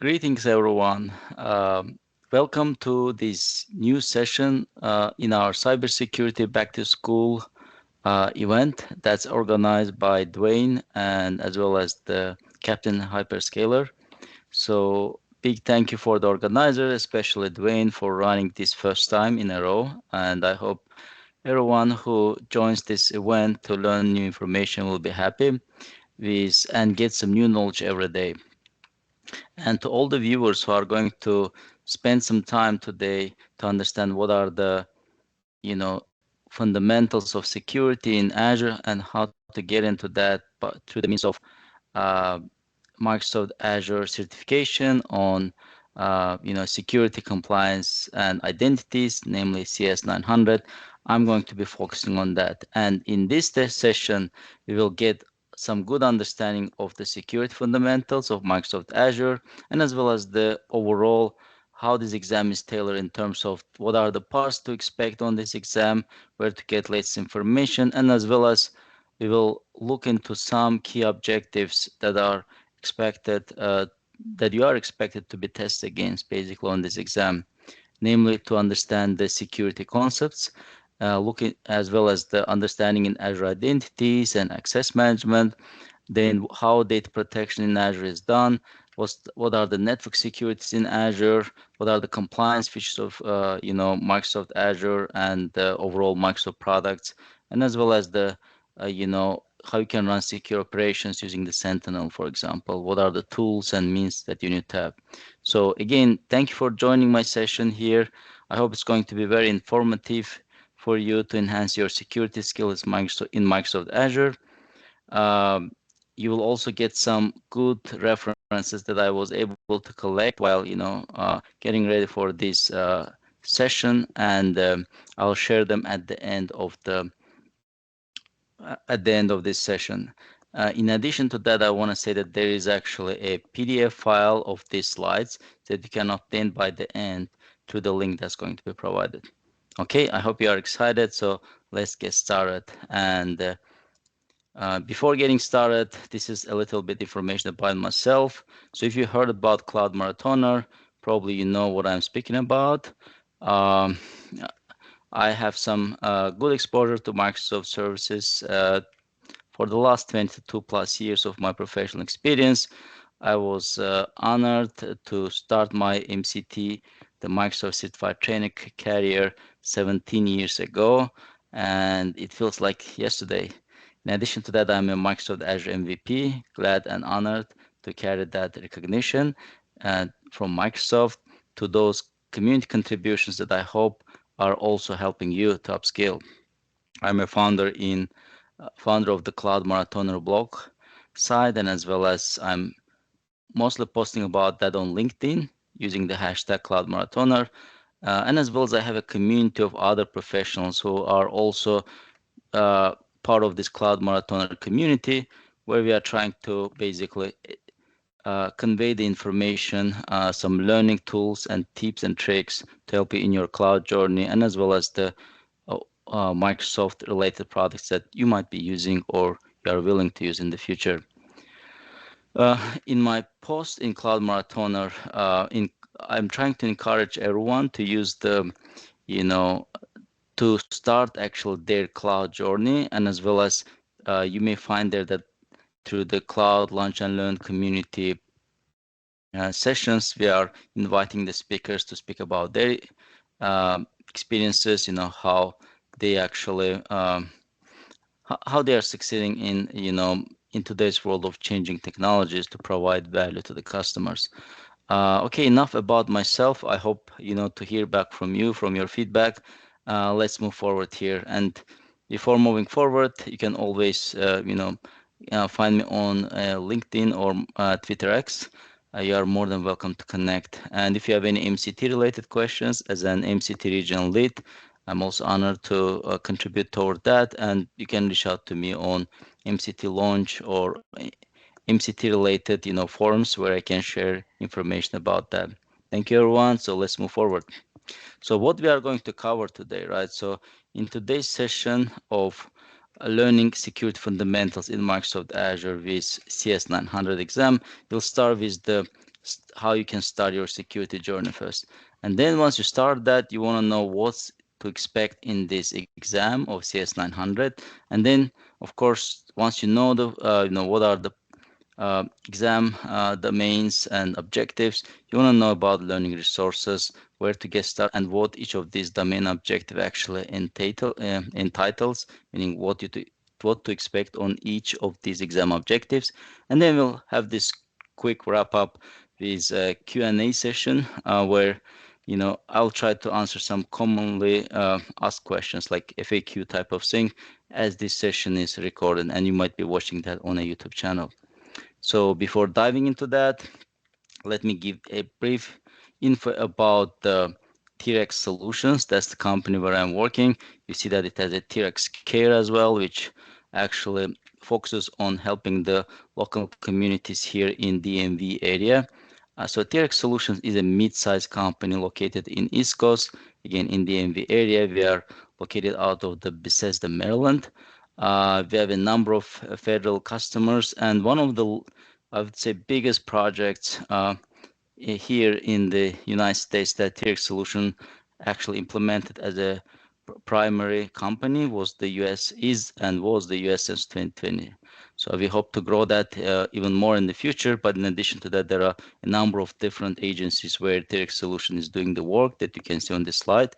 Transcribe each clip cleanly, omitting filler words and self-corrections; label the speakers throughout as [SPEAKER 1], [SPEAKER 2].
[SPEAKER 1] Greetings, everyone. Welcome to this new session in our Cybersecurity Back to School event that's organized by Dwayne and as well as the Captain Hyperscaler. So, big thank you for the organizer, especially Dwayne, for running this first time in a row. And I hope everyone who joins this event to learn new information will be happy with and get some new knowledge every day. And to all the viewers who are going to spend some time today to understand what are the, fundamentals of security in Azure and how to get into that but through the means of uh, Microsoft Azure certification on, security compliance and identities, namely CS 900. I'm going to be focusing on that. And in this test session, we will get some good understanding of the security fundamentals of Microsoft Azure and as well as the overall how this exam is tailored in terms of what are the parts to expect on this exam, where to get latest information, and as well as we will look into some key objectives that are expected that you are expected to be tested against basically on this exam, namely to understand the security concepts, looking as well as the understanding in Azure identities and access management, then how data protection in Azure is done, what are the network securities in Azure, what are the compliance features of Microsoft Azure and the overall Microsoft products, and as well as the how you can run secure operations using the Sentinel, for example. What are the tools and means that you need to have? So again, thank you for joining my session here. I hope it's going to be very informative for you to enhance your security skills in Microsoft Azure. Um, you will also get some good references that I was able to collect while getting ready for this session, and I'll share them at the end of this session. In addition to that, I want to say that there is actually a PDF file of these slides that you can obtain by the end through the link that's going to be provided. Okay, I hope you are excited. So let's get started. And before getting started, this is a little bit information about myself. So if you heard about Cloud Marathoner, probably you know what I'm speaking about. Um, I have some good exposure to Microsoft services for the last 22 plus years of my professional experience. I was honored to start my MCT, the Microsoft Certified Training career, 17 years ago, and it feels like yesterday. In addition to that, I'm a Microsoft Azure MVP, glad and honored to carry that recognition from Microsoft to those community contributions that I hope are also helping you to upskill. I'm a founder of the Cloud Marathoner blog site, and as well as I'm mostly posting about that on LinkedIn using the hashtag Cloud Marathoner. And as well as I have a community of other professionals who are also uh, part of this Cloud Marathoner community, where we are trying to basically convey the information, some learning tools and tips and tricks to help you in your cloud journey, and as well as the Microsoft related products that you might be using or you are willing to use in the future. In my post in Cloud Marathoner, I'm trying to encourage everyone to use to start actually their cloud journey, and as well as you may find there that through the Cloud Lunch and Learn community sessions, we are inviting the speakers to speak about their experiences, how they actually how they are succeeding in today's world of changing technologies to provide value to the customers. Okay, enough about myself. I hope to hear back from you, from your feedback. Let's move forward here. And before moving forward, you can always find me on LinkedIn or Twitter X. You are more than welcome to connect. And if you have any MCT related questions, as an MCT regional lead, I'm also honored to contribute toward that. And you can reach out to me on MCT launch or MCT related, forums where I can share information about that. Thank you, everyone. So let's move forward. So what we are going to cover today, right? So in today's session of learning security fundamentals in Microsoft Azure with CS 900 exam, we'll start with the how you can start your security journey first. And then once you start that, you want to know what's to expect in this exam of CS 900. And then, of course, once you know what are the exam domains and objectives, you want to know about learning resources, where to get started, and what each of these domain objective actually entitles, meaning what to expect on each of these exam objectives. And then we'll have this quick wrap up with a Q&A session where I'll try to answer some commonly asked questions like FAQ type of thing as this session is recorded, and you might be watching that on a YouTube channel. So before diving into that, let me give a brief info about the T-Rex Solutions. That's the company where I'm working. You see that it has a T-Rex Care as well, which actually focuses on helping the local communities here in DMV area. So T-Rex Solutions is a mid-sized company located in East Coast, again in DMV area. We are located out of the Bethesda, Maryland. We have a number of federal customers, and one of the, I would say, biggest projects here in the United States that T-Rex Solution actually implemented as a primary company was the US was the US since 2020. So we hope to grow that even more in the future. But in addition to that, there are a number of different agencies where T-Rex Solution is doing the work that you can see on this slide.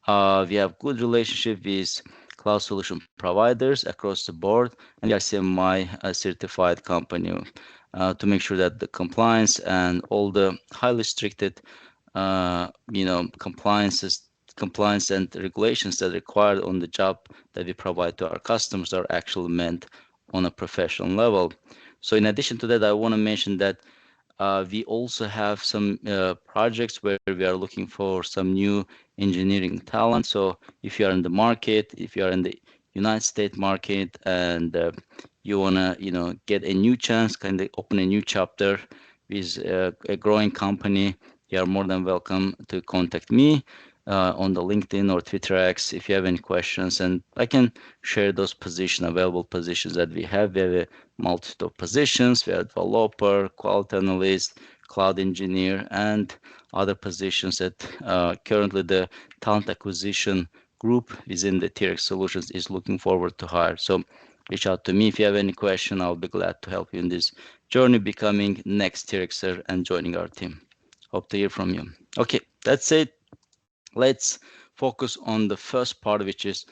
[SPEAKER 1] We have good relationship with cloud solution providers across the board, and we are CMI certified company to make sure that the compliance and all the highly restricted, compliance and regulations that are required on the job that we provide to our customers are actually meant on a professional level. So in addition to that, I want to mention that we also have some projects where we are looking for some new engineering talent. So if you are in the market, if you are in the United States market, and you wanna, get a new chance, kind of open a new chapter with a growing company, you are more than welcome to contact me on the LinkedIn or Twitter X if you have any questions, and I can share those available positions that we have. We have a multitude of positions. We have developer, quality analyst, cloud engineer, and other positions that currently the talent acquisition group within the T-Rex Solutions is looking forward to hire. So reach out to me if you have any question. I'll be glad to help you in this journey becoming next T-Rexer and joining our team. Hope to hear from you. Okay, that's it. Let's focus on the first part, which is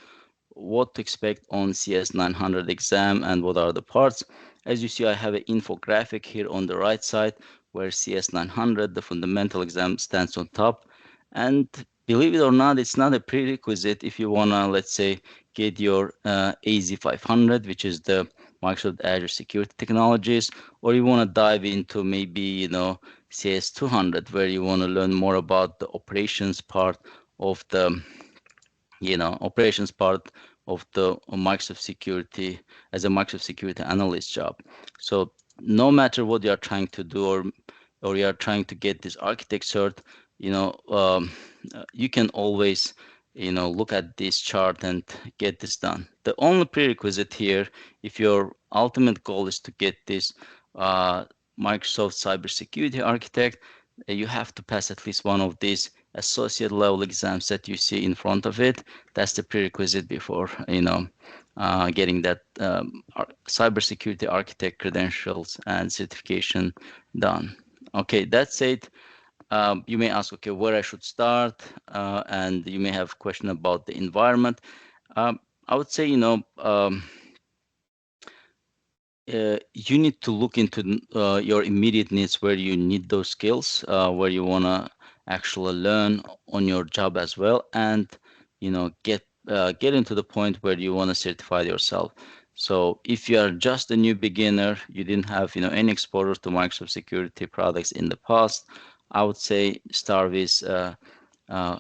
[SPEAKER 1] what to expect on CS 900 exam and what are the parts. As you see, I have an infographic here on the right side where CS 900, the fundamental exam, stands on top. And believe it or not, it's not a prerequisite if you want to, let's say, get your AZ 500, which is the Microsoft Azure security technologies, or you want to dive into maybe, CS 200, where you want to learn more about the operations part of the Microsoft security as a Microsoft security analyst job. So no matter what you are trying to do, or you are trying to get this architect cert, you can always look at this chart and get this done. The only prerequisite here, if your ultimate goal is to get this Microsoft cybersecurity architect, you have to pass at least one of these associate level exams that you see in front of it. That's the prerequisite before getting that cybersecurity architect credentials and certification done. Okay, that's it. You may ask, okay, where I should start, and you may have a question about the environment. I would say, you need to look into your immediate needs, where you need those skills, where you want to actually learn on your job as well, and get into the point where you want to certify yourself. So if you are just a new beginner, you didn't have any exposure to Microsoft security products in the past, I would say start with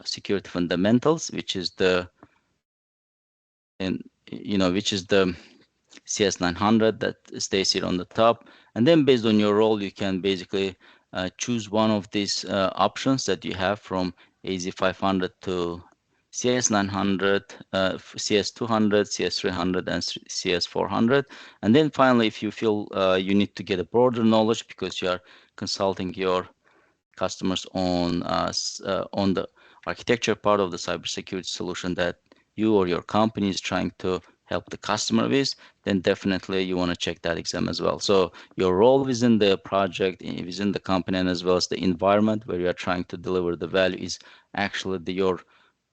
[SPEAKER 1] security fundamentals, which is the CS 900 that stays here on the top. And then based on your role, you can basically choose one of these options that you have from AZ 500 to CS 900, CS 200, CS 300, and CS 400. And then finally, if you feel you need to get a broader knowledge because you are consulting your customers on the architecture part of the cybersecurity solution that you or your company is trying to help the customer with, then definitely you want to check that exam as well. So your role within the project, within the company, and as well as the environment where you are trying to deliver the value is actually your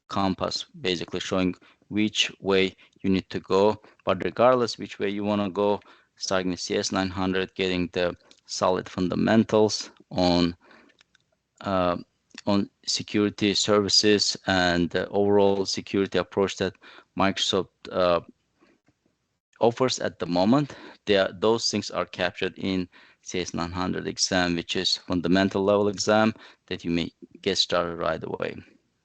[SPEAKER 1] compass, basically showing which way you need to go. But regardless which way you want to go, starting with CS 900, getting the solid fundamentals uh, on security services and the overall security approach that Microsoft offers at the moment. Those things are captured in CS 900 exam, which is fundamental level exam that you may get started right away.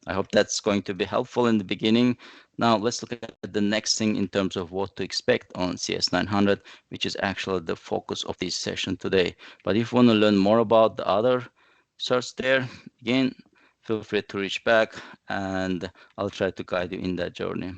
[SPEAKER 1] I hope that's going to be helpful in the beginning. Now let's look at the next thing in terms of what to expect on CS 900, which is actually the focus of this session today. But if you want to learn more about the other certs there, again, feel free to reach back and I'll try to guide you in that journey.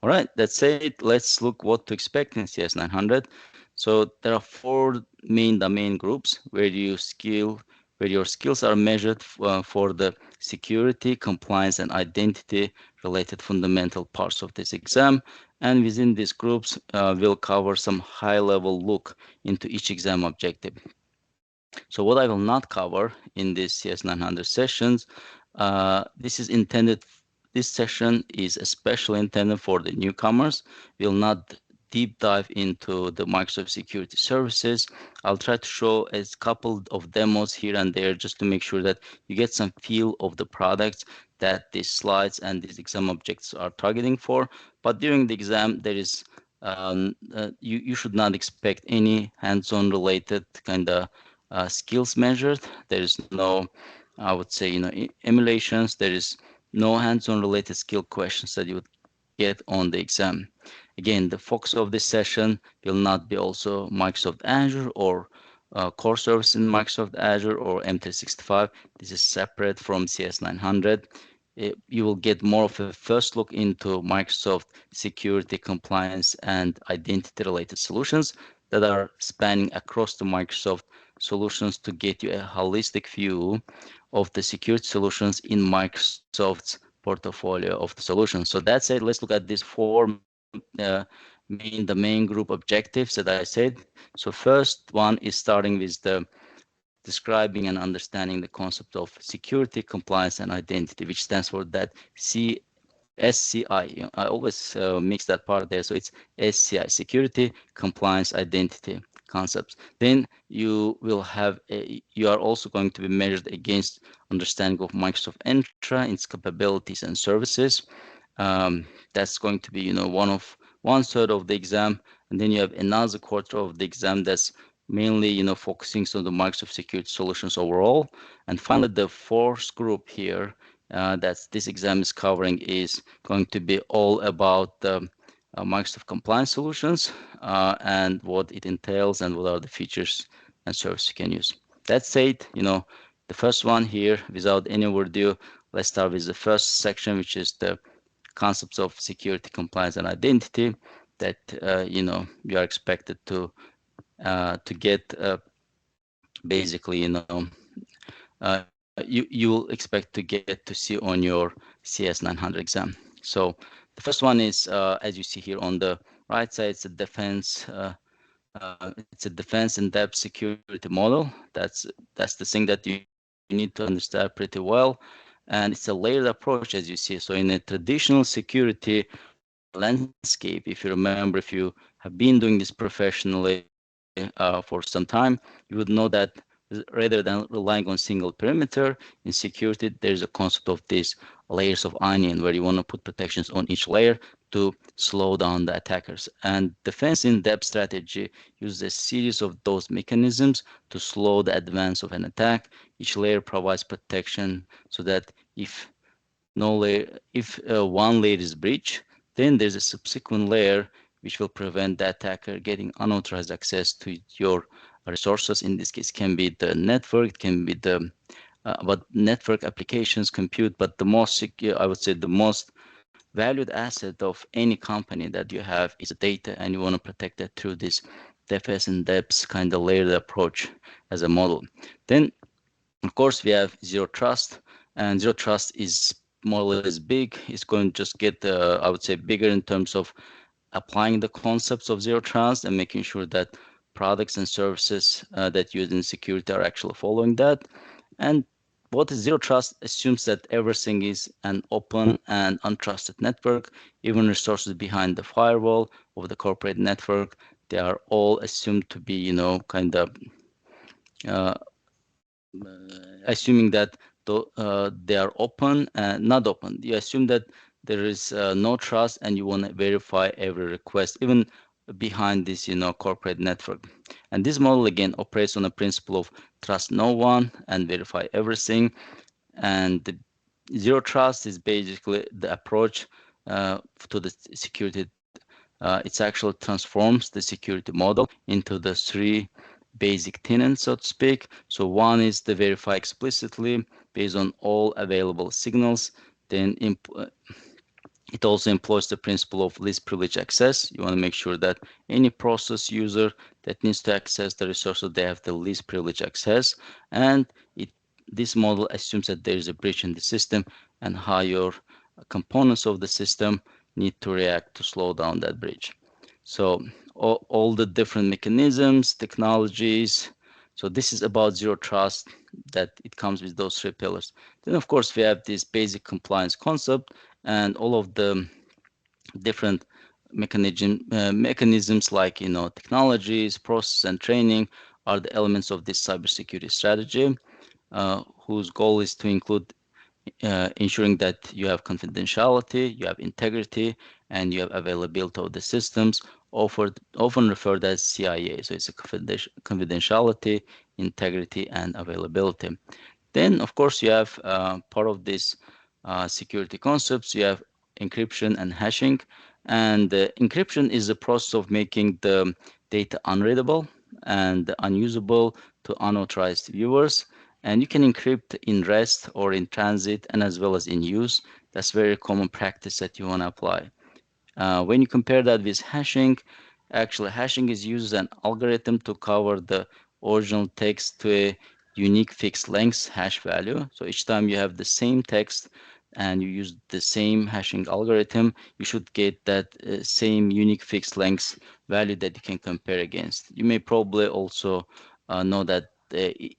[SPEAKER 1] All right, that's it. Let's look what to expect in CS 900. So there are four main domain groups where your skills are measured for the security, compliance, and identity related fundamental parts of this exam. And within these groups, we'll cover some high-level look into each exam objective. So what I will not cover in this CS 900 sessions, this session is especially intended for the newcomers. We'll not deep dive into the Microsoft security services. I'll try to show a couple of demos here and there just to make sure that you get some feel of the products that these slides and these exam objects are targeting for. But during the exam, there is you should not expect any hands-on related kind of skills measured. There is no, I would say, emulations. There is no hands-on related skill questions that you would get on the exam. Again, the focus of this session will not be also Microsoft Azure or core service in Microsoft Azure or M365. This is separate from CS 900. You will get more of a first look into Microsoft security, compliance, and identity-related solutions that are spanning across the Microsoft solutions to get you a holistic view of the security solutions in Microsoft's portfolio of the solutions. So that's it. Let's look at these four the main group objectives that I said. So first one is starting with the describing and understanding the concept of security, compliance, and identity, which stands for that SCI. I always mix that part there. So it's SCI, security, compliance, identity concepts. Then you are also going to be measured against understanding of Microsoft Entra, its capabilities and services. That's going to be, one third of the exam, and then you have another quarter of the exam that's mainly, focusing on the Microsoft security solutions overall. And finally, the fourth group here that this exam is covering is going to be all about the Microsoft compliance solutions and what it entails and what are the features and services you can use. That said, the first one here, without any ado, let's start with the first section, which is the concepts of security, compliance, and identity that you are expected to get basically, you will expect to get to see on your CS 900 exam. So the first one is, as you see here on the right side, it's a defense. It's a defense in depth security model. That's the thing that you need to understand pretty well, and it's a layered approach, as you see. So in a traditional security landscape, if you remember, if you have been doing this professionally for some time, you would know that rather than relying on single perimeter in security, there's a concept of these layers of onion where you want to put protections on each layer to slow down the attackers. And defense in depth strategy uses a series of those mechanisms to slow the advance of an attack. Each layer provides protection so that if one layer is breached, then there's a subsequent layer which will prevent the attacker getting unauthorized access to your resources. In this case, can be the network, it can be the network applications, compute, but the most secure, I would say, the most valued asset of any company that you have is data, and you want to protect that through this DFS and depth kind of layered approach as a model. Then, of course, we have zero trust, and zero trust is more or less big. It's going to just get, I would say, bigger in terms of applying the concepts of zero trust and making sure that products and services that use in security are actually following that. And what is zero trust assumes that everything is an open and untrusted network, even resources behind the firewall of the corporate network. They are all assumed to be, kind of uh, assuming that they are open and not open. You assume that there is no trust and you want to verify every request, even behind this, corporate network. And this model again operates on the principle of trust no one and verify everything. And the zero trust is basically the approach to the security. It actually transforms the security model into the three basic tenets, so to speak. So one is the verify explicitly based on all available signals. Then it also employs the principle of least privilege access. You want to make sure that any process user that needs to access the resources, they have the least privilege access. And this model assumes that there is a breach in the system and how your components of the system need to react to slow down that breach. So all the different mechanisms, technologies. So this is about zero trust, that it comes with those three pillars. Then of course we have this basic compliance concept, and all of the different mechanisms like technologies, process, and training are the elements of this cybersecurity strategy, whose goal is to include ensuring that you have confidentiality, you have integrity, and you have availability of the systems, often referred as CIA. So it's a confidentiality, integrity, and availability. Then, of course, you have part of this security concepts. You have encryption and hashing. And encryption is the process of making the data unreadable and unusable to unauthorized viewers. And you can encrypt in rest or in transit and as well as in use. That's very common practice that you want to apply. When you compare that with hashing, actually hashing is used as an algorithm to cover the original text to a unique fixed length hash value. So each time you have the same text and you use the same hashing algorithm, you should get that same unique fixed length value that you can compare against. You may probably also know that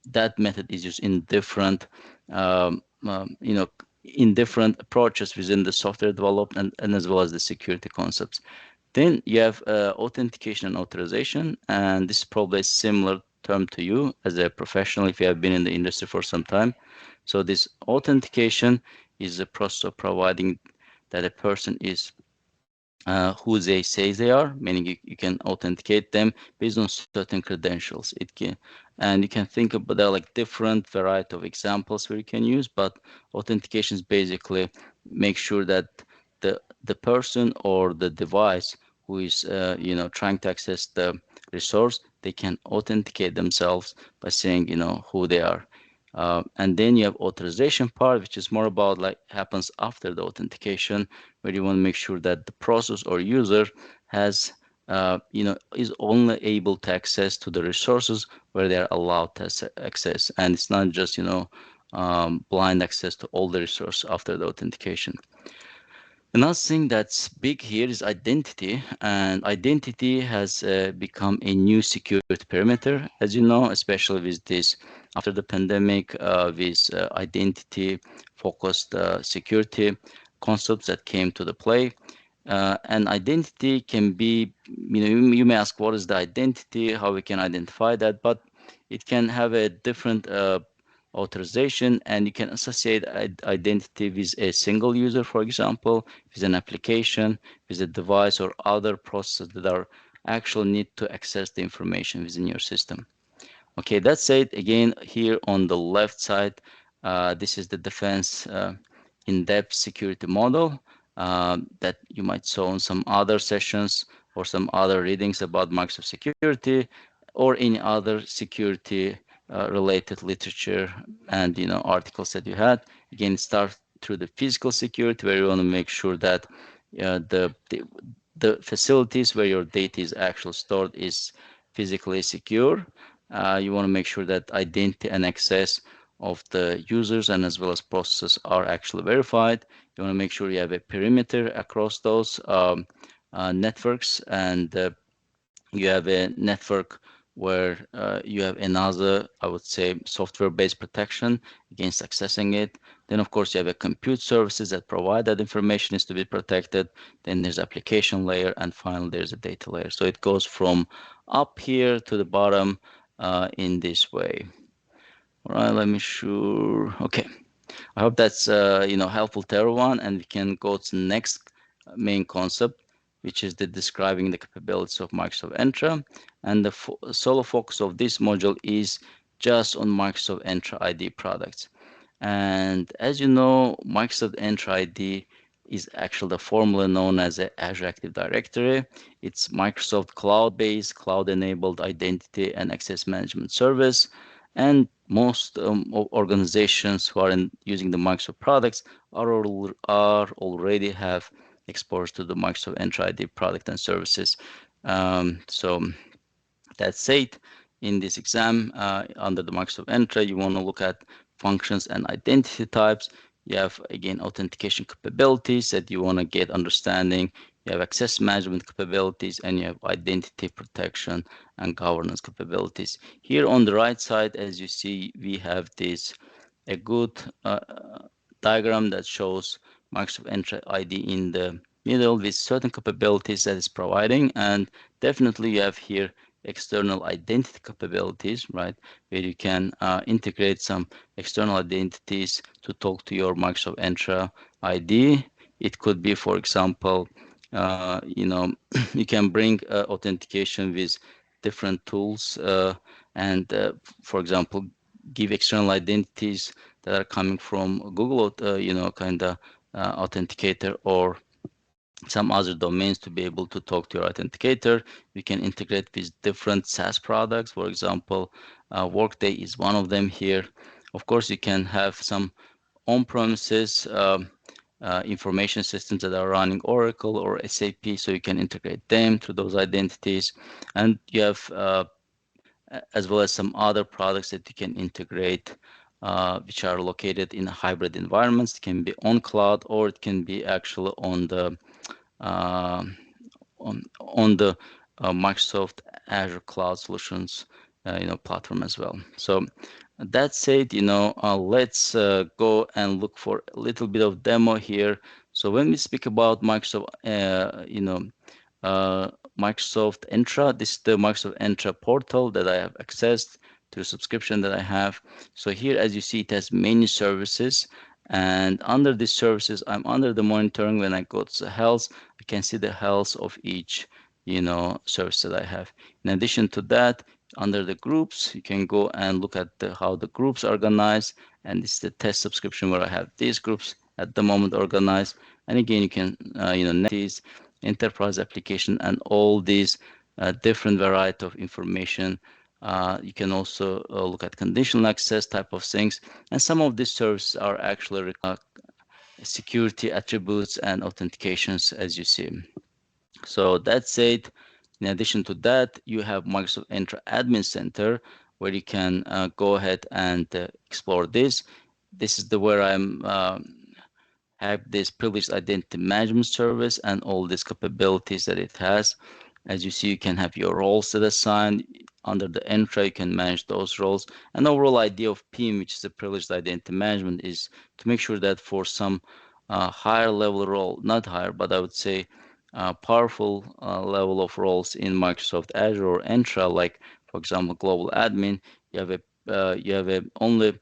[SPEAKER 1] that method is used in different, in different approaches within the software development and as well as the security concepts. Then you have authentication and authorization, and this is probably a similar term to you as a professional if you have been in the industry for some time. So this authentication is the process of providing that a person is who they say they are, meaning you can authenticate them based on certain credentials. And you can think about there are like different variety of examples where you can use, but authentication is basically make sure that the person or the device who is trying to access the resource, they can authenticate themselves by saying who they are. And then you have authorization part, which is more about like happens after the authentication, where you want to make sure that the process or user has, is only able to access to the resources where they are allowed to access, and it's not just blind access to all the resources after the authentication. Another thing that's big here is identity, and identity has become a new security perimeter, as you know, especially with this after the pandemic, with identity-focused security concepts that came to the play. And identity can be, you may ask, what is the identity, how we can identify that, but it can have a different authorization, and you can associate identity with a single user, for example, with an application, with a device or other processes that are actually need to access the information within your system. Okay, that said, again, here on the left side, this is the defense in-depth security model that you might saw in some other sessions or some other readings about Microsoft security or any other security related literature and articles that you had. Again, start through the physical security, where you want to make sure that the facilities where your data is actually stored is physically secure. You want to make sure that identity and access of the users and as well as processes are actually verified. You want to make sure you have a perimeter across those networks, and you have a network where you have another, I would say, software-based protection against accessing it. Then, of course, you have a compute services that provide that information is to be protected. Then there's application layer, and finally there's a data layer. So it goes from up here to the bottom in this way. All right, let me sure. Okay, I hope that's helpful to everyone, and we can go to the next main concept, which is the describing the capabilities of Microsoft Entra. And the sole focus of this module is just on Microsoft Entra ID products. And as you know, Microsoft Entra ID is actually the formally known as a Azure Active Directory. It's Microsoft cloud-based, cloud-enabled identity and access management service. And most organizations who are using the Microsoft products are already have exposure to the Microsoft Entra ID product and services. So that said, in this exam, under the Microsoft Entra, you want to look at functions and identity types. You have, again, authentication capabilities that you want to get understanding. You have access management capabilities, and you have identity protection and governance capabilities. Here on the right side, as you see, we have this a good diagram that shows Microsoft Entra ID in the middle with certain capabilities that it's providing, and definitely you have here external identity capabilities, right, where you can integrate some external identities to talk to your Microsoft Entra ID. It could be, for example, you can bring authentication with different tools and, for example, give external identities that are coming from Google, kind of authenticator or some other domains to be able to talk to your authenticator. You can integrate with different SaaS products. For example, Workday is one of them here. Of course, you can have some on-premises information systems that are running Oracle or SAP, so you can integrate them through those identities. And you have as well as some other products that you can integrate, which are located in hybrid environments. It can be on cloud, or it can be actually on the uh, Microsoft Azure Cloud Solutions, platform as well. So that said, let's go and look for a little bit of demo here. So when we speak about Microsoft, Microsoft Entra, this is the Microsoft Entra portal that I have accessed through subscription that I have. So here, as you see, it has many services. And under these services, I'm under the monitoring. When I go to the health, I can see the health of each, service that I have. In addition to that, under the groups, you can go and look at how the groups are organized. And this is the test subscription where I have these groups at the moment organized. And again, you can, these enterprise application and all these different variety of information. You can also look at conditional access type of things. And some of these services are actually security attributes and authentications, as you see. So that said, in addition to that, you have Microsoft Entra Admin Center, where you can go ahead and explore this. This is where I'm have this privileged identity management service and all these capabilities that it has. As you see, you can have your roles set assigned. Under the Entra, you can manage those roles. And overall idea of PIM, which is the privileged identity management, is to make sure that for some higher level role, not higher, but I would say powerful level of roles in Microsoft Azure or Entra, like for example, global admin, you have a only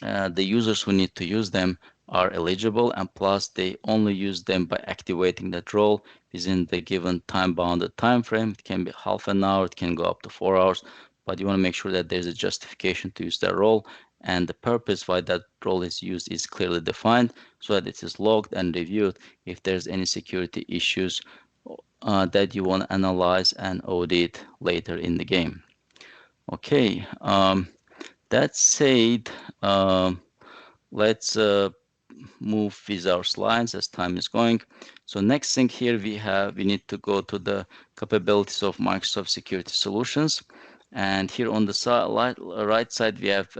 [SPEAKER 1] the users who need to use them are eligible, and plus they only use them by activating that role within the given time-bounded time frame. It can be half an hour, it can go up to 4 hours, but you want to make sure that there's a justification to use that role, and the purpose why that role is used is clearly defined so that it is logged and reviewed if there's any security issues that you want to analyze and audit later in the game. Okay, that said, let's move with our slides as time is going. So next thing here we need to go to the capabilities of Microsoft Security Solutions. And here on the right side, we have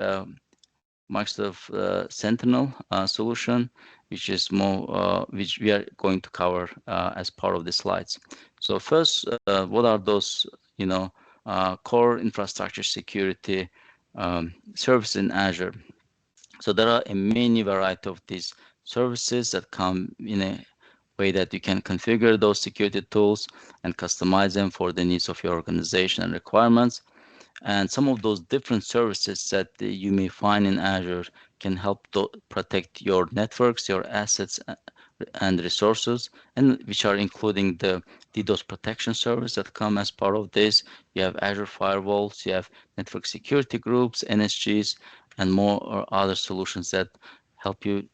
[SPEAKER 1] Microsoft Sentinel solution, which is more which we are going to cover as part of the slides. So first, what are those core infrastructure security services in Azure? So there are a many variety of these services that come in a way that you can configure those security tools and customize them for the needs of your organization and requirements. And some of those different services that you may find in Azure can help to protect your networks, your assets, and resources, and which are including the DDoS protection service that come as part of this. You have Azure firewalls, you have network security groups, NSGs, and more or other solutions that help you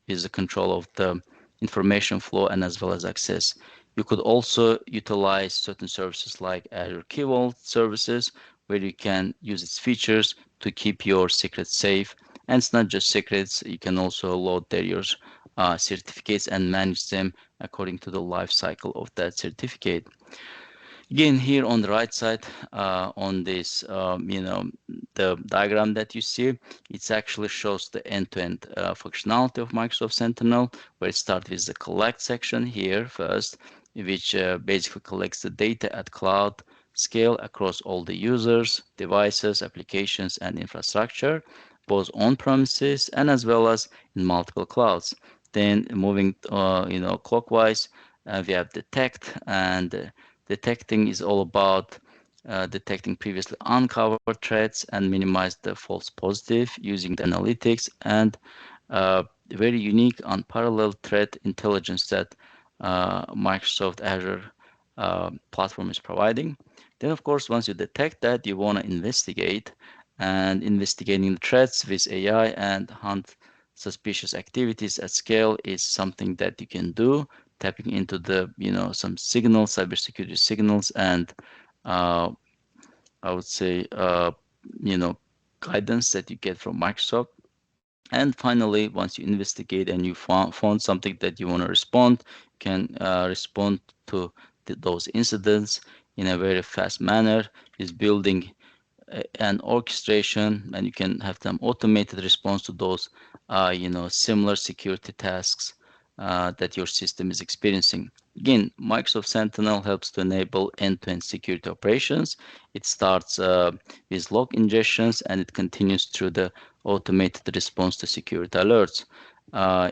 [SPEAKER 1] with the control of the information flow and as well as access. You could also utilize certain services like Azure Key Vault services, where you can use its features to keep your secrets safe. And it's not just secrets, you can also load there your certificates and manage them according to the life cycle of that certificate. Again, here on the right side, on this, the diagram that you see, it actually shows the end-to-end functionality of Microsoft Sentinel, where it starts with the collect section here first, which basically collects the data at cloud scale across all the users, devices, applications, and infrastructure, both on-premises and as well as in multiple clouds. Then moving, clockwise, we have detect, and detecting is all about detecting previously uncovered threats and minimize the false positive using the analytics and very unique unparalleled threat intelligence that Microsoft Azure platform is providing. Then, of course, once you detect that, you want to investigate, and investigating the threats with AI and hunt suspicious activities at scale is something that you can do, tapping into the some signals, cybersecurity signals, and I would say guidance that you get from Microsoft. And finally, once you investigate and you found something that you want to respond, you can respond to those incidents in a very fast manner. Is building an orchestration, and you can have them automated response to those similar security tasks that your system is experiencing. Again, Microsoft Sentinel helps to enable end-to-end security operations. It starts with log ingestions and it continues through the automated response to security alerts.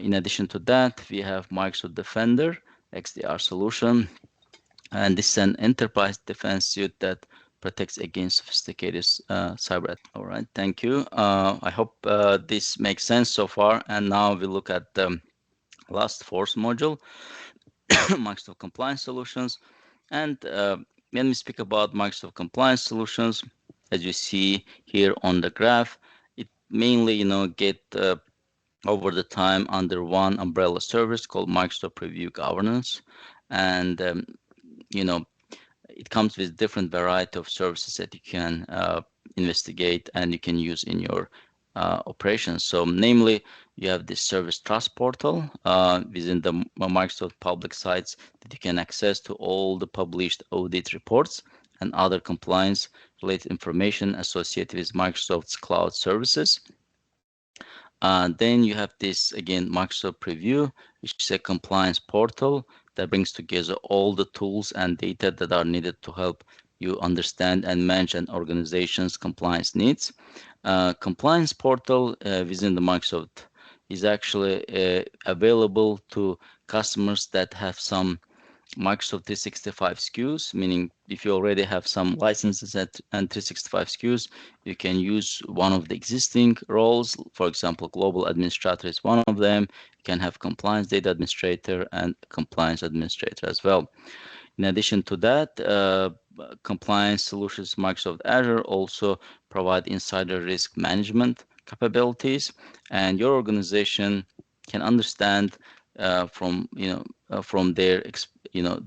[SPEAKER 1] In addition to that, we have Microsoft Defender XDR solution, and this is an enterprise defense suite that protects against sophisticated cyber attacks. All right, thank you. I hope this makes sense so far. And now we look at the last fourth module, Microsoft Compliance Solutions. And when we speak about Microsoft Compliance Solutions, as you see here on the graph, it mainly, get over the time under one umbrella service called Microsoft Preview Governance. And, it comes with different variety of services that you can investigate and you can use in your operations. So namely, you have this service trust portal within the Microsoft public sites that you can access to all the published audit reports and other compliance related information associated with Microsoft's cloud services. Then you have this, again, Microsoft Preview, which is a compliance portal that brings together all the tools and data that are needed to help you understand and manage an organization's compliance needs. Compliance portal within the Microsoft is actually available to customers that have some Microsoft 365 SKUs, meaning if you already have some licenses and 365 SKUs, you can use one of the existing roles. For example, global administrator is one of them. You can have compliance data administrator and compliance administrator as well. In addition to that, compliance solutions Microsoft Azure also provide insider risk management capabilities, and your organization can understand from their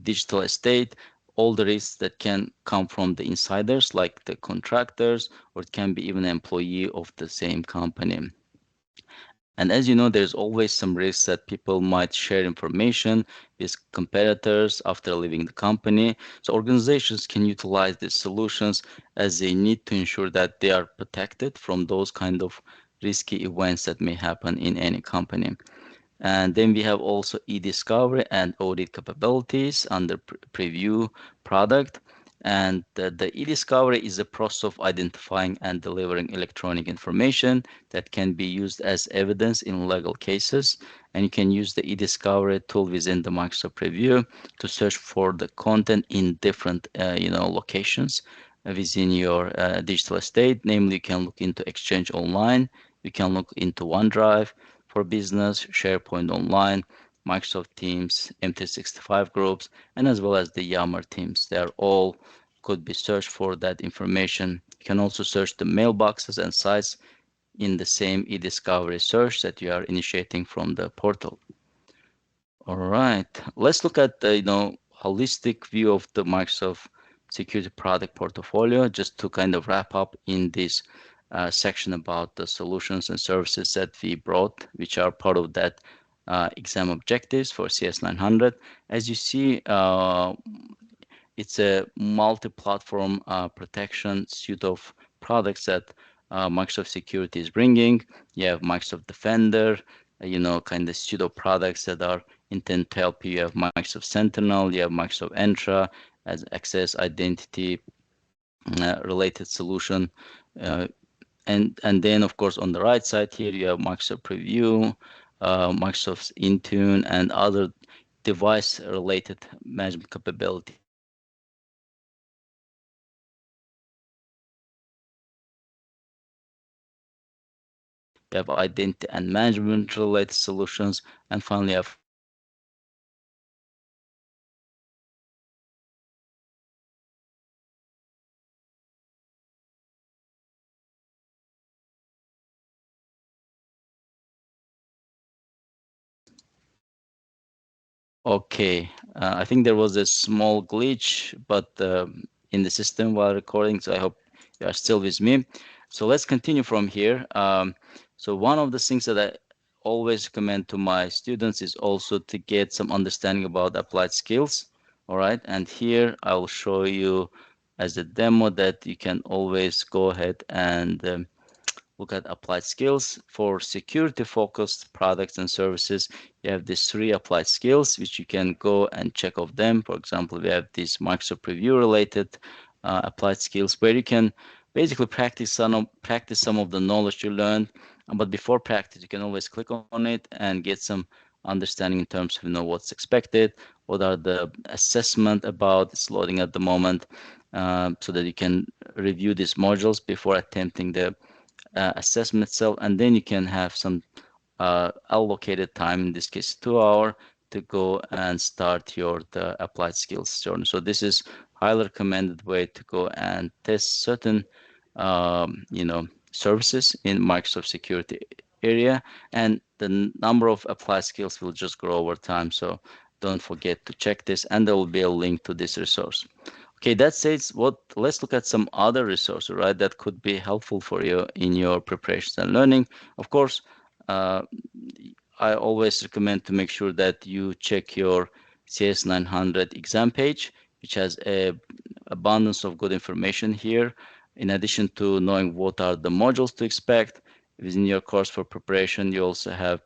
[SPEAKER 1] digital estate all the risks that can come from the insiders, like the contractors, or it can be even an employee of the same company. And as you know, there's always some risk that people might share information with competitors after leaving the company. So organizations can utilize these solutions as they need to ensure that they are protected from those kind of risky events that may happen in any company. And then we have also e-discovery and audit capabilities under preview product. And the e-discovery is a process of identifying and delivering electronic information that can be used as evidence in legal cases. And you can use the e-discovery tool within the Microsoft Preview to search for the content in different, locations within your digital estate. Namely, you can look into Exchange Online, you can look into OneDrive for Business, SharePoint Online, Microsoft Teams, M365 groups, and as well as the Yammer teams. They are all could be searched for that information. You can also search the mailboxes and sites in the same e-discovery search that you are initiating from the portal. All right, let's look at the holistic view of the Microsoft security product portfolio, just to kind of wrap up in this section about the solutions and services that we brought, which are part of that exam objectives for CS900. As you see, it's a multi-platform protection suite of products that Microsoft Security is bringing. You have Microsoft Defender, kind of pseudo products that are intended to help you. You have Microsoft Sentinel, you have Microsoft Entra as access identity related solution. Uh, and then, of course, on the right side here, you have Microsoft Preview, Microsoft Intune, and other device-related management capabilities. You have identity and management related solutions, and finally, you have Microsoft Security Operations. You have identity and management related solutions, and finally, you have Okay, I think there was a small glitch, but in the system while recording, so I hope you are still with me. So let's continue from here. So one of the things that I always recommend to my students is also to get some understanding about applied skills. All right, and here I will show you as a demo that you can always go ahead and look at applied skills. For security focused products and services, you have these three applied skills which you can go and check off them. For example, we have these Microsoft Preview related applied skills where you can basically practice some of the knowledge you learned. But before practice, you can always click on it and get some understanding in terms of what's expected, what are the assessment about it's loading at the moment, so that you can review these modules before attempting the assessment itself, and then you can have some allocated time, in this case 2 hours, to go and start your the applied skills journey. So this is highly recommended way to go and test certain services in Microsoft security area, and the number of applied skills will just grow over time. So don't forget to check this, and there will be a link to this resource. Okay, that says what. Let's look at some other resources, right, that could be helpful for you in your preparations and learning. Of course, uh, I always recommend to make sure that you check your CS900 exam page, which has a abundance of good information here. In addition to knowing what are the modules to expect within your course for preparation, you also have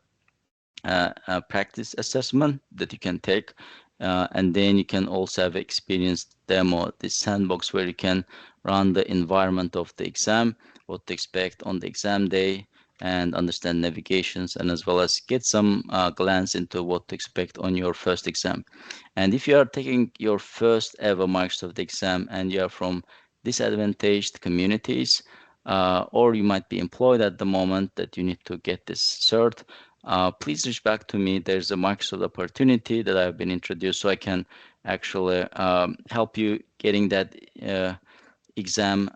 [SPEAKER 1] a practice assessment that you can take. And then you can also have experience demo, this sandbox where you can run the environment of the exam, what to expect on the exam day, and understand navigations, and as well as get some glance into what to expect on your first exam. And if you are taking your first ever Microsoft exam and you are from disadvantaged communities, or you might be employed at the moment that you need to get this cert, please reach back to me. There's a Microsoft opportunity that I've been introduced, so I can actually help you getting that exam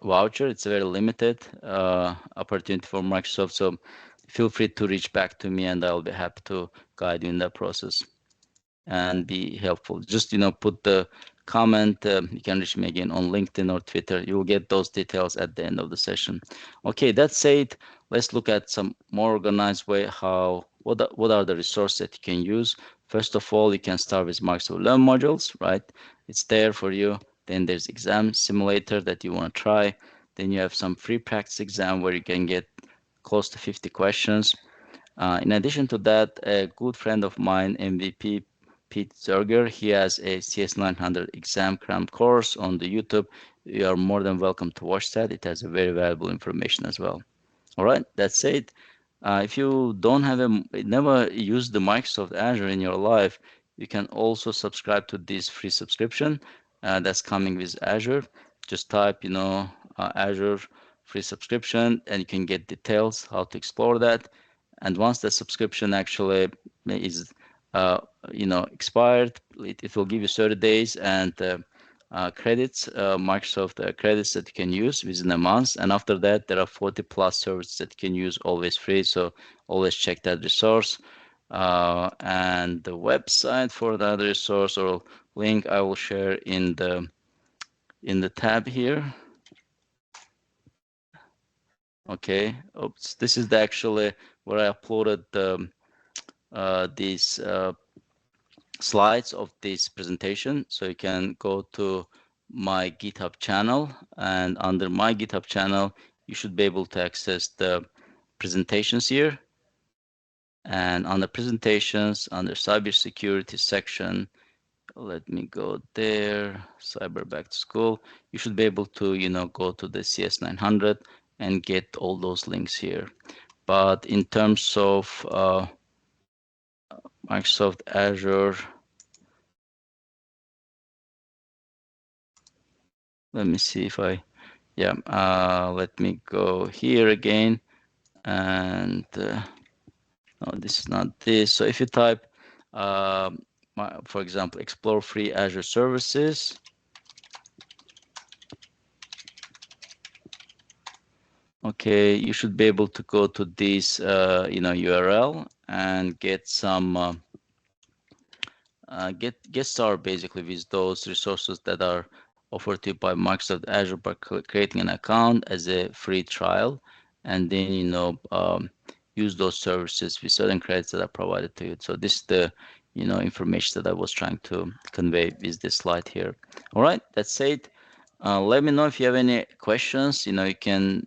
[SPEAKER 1] voucher. It's a very limited opportunity for Microsoft, so feel free to reach back to me, and I'll be happy to guide you in that process and be helpful. Just put the comment. You can reach me again on LinkedIn or Twitter. You will get those details at the end of the session. Okay, that said, let's look at some more organized way what are the resources that you can use. First of all, you can start with Microsoft Learn modules, right? It's there for you. Then there's exam simulator that you want to try. Then you have some free practice exam where you can get close to 50 questions. In addition to that, a good friend of mine, MVP Pete Zerger, he has a CS900 exam cram course on the YouTube. You are more than welcome to watch that. It has a very valuable information as well. All right, that's it. If you don't have never used the Microsoft Azure in your life, you can also subscribe to this free subscription that's coming with Azure. Just type, Azure free subscription, and you can get details how to explore that. And once the subscription actually is, expired, it will give you 30 days and credits, Microsoft credits that you can use within a month. And after that, there are 40 plus services that you can use always free. So always check that resource. And the website for the other resource or link I will share in the tab here. Okay. Oops. This is actually where I uploaded these slides of this presentation. So you can go to my GitHub channel, and under my GitHub channel, you should be able to access the presentations here. And under presentations, under cybersecurity section, let me go there, cyber back to school. You should be able to, go to the CS900 and get all those links here. But in terms of Microsoft Azure, let me see if let me go here again, and no, this is not this. So if you type, for example, explore free Azure services, okay, you should be able to go to this, URL and get some get started basically with those resources that are offered to you by Microsoft Azure by creating an account as a free trial, and then use those services with certain credits that are provided to you. So this is the information that I was trying to convey with this slide here. All right, that's it. Let me know if you have any questions. You can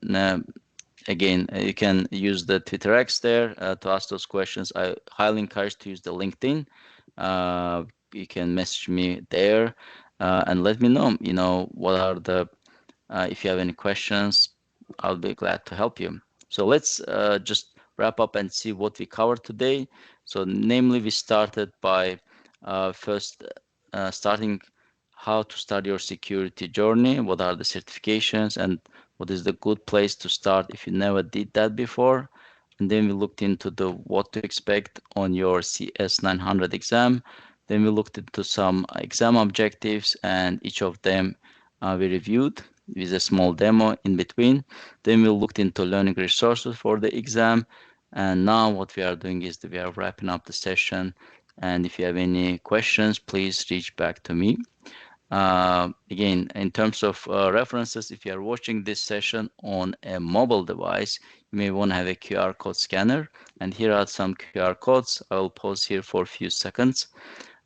[SPEAKER 1] again, you can use the Twitter X there to ask those questions. I highly encourage to use the LinkedIn. You can message me there and let me know, what are if you have any questions, I'll be glad to help you. So let's just wrap up and see what we covered today. So namely, we started by first starting how to start your security journey, what are the certifications, and what is the good place to start if you never did that before. And then we looked into what to expect on your CS900 exam. Then we looked into some exam objectives, and each of them we reviewed with a small demo in between. Then we looked into learning resources for the exam. And now what we are doing is that we are wrapping up the session. And if you have any questions, please reach back to me. Again, in terms of references, if you are watching this session on a mobile device, you may want to have a QR code scanner. And here are some QR codes. I will pause here for a few seconds.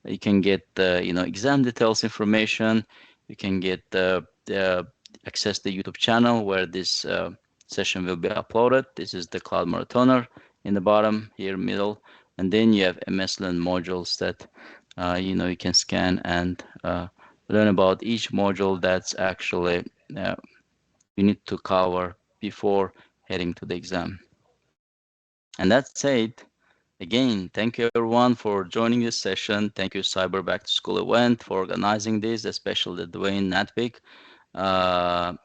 [SPEAKER 1] You can get exam details information. You can get access the YouTube channel where this session will be uploaded. This is the Cloud Marathoner in the bottom here, middle. And then you have MS Learn modules that you can scan and learn about each module that's actually you need to cover before heading to the exam. And that's it. Again, thank you everyone for joining this session. Thank you Cyber Back to School event for organizing this, especially Dwayne Natwick.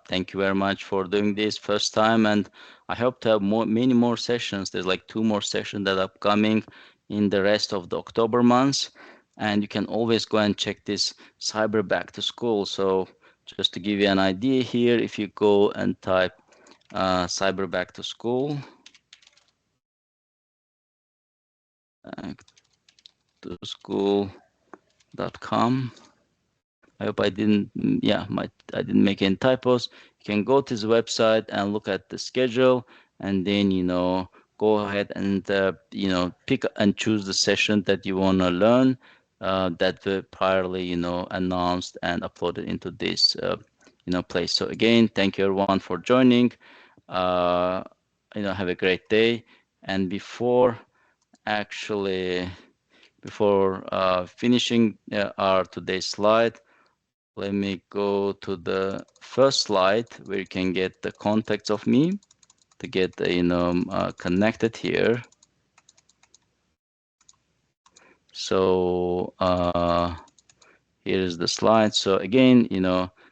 [SPEAKER 1] Thank you very much for doing this first time, and I hope to have many more sessions. There's like 2 more sessions that are upcoming in the rest of the October months, and you can always go and check this Cyber Back to School. So just to give you an idea here, if you go and type Cyber Back to School, to school.com. I hope I didn't, I didn't make any typos. You can go to his website and look at the schedule, and then go ahead and pick and choose the session that you want to learn, that were priorly announced and uploaded into this place. So again, thank you everyone for joining. uh, have a great day. And actually before finishing our today's slide, let me go to the first slide where you can get the contacts of me to get connected here. So here's the slide. So again,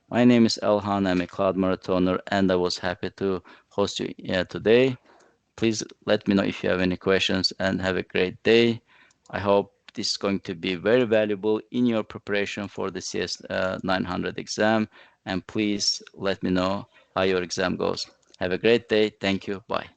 [SPEAKER 1] my name is Elhan. I'm a cloud marathoner, and I was happy to host you today. Please let me know if you have any questions, and have a great day. I hope this is going to be very valuable in your preparation for the CS 900 exam. And please let me know how your exam goes. Have a great day. Thank you. Bye.